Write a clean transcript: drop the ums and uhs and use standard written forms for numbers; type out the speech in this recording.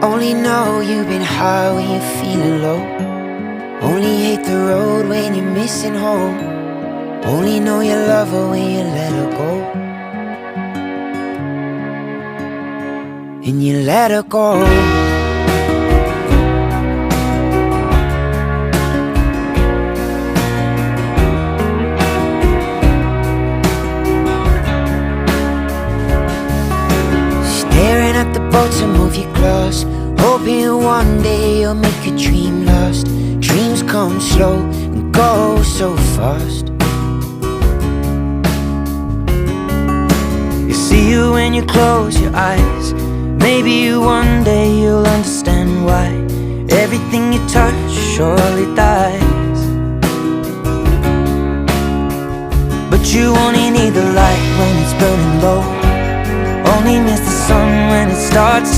Only know you've been high when you're feeling low. Only hate the road when you're missing home. Only know you love her when you let her go. And you let her go. Staring at the boats and move your claws, hoping one day you'll make a dream last. Dreams come slow and go so fast. You see you when you close your eyes. Maybe one day you'll understand why everything you touch surely dies. But you only need the light when it's burning low. Only miss the sun when it starts to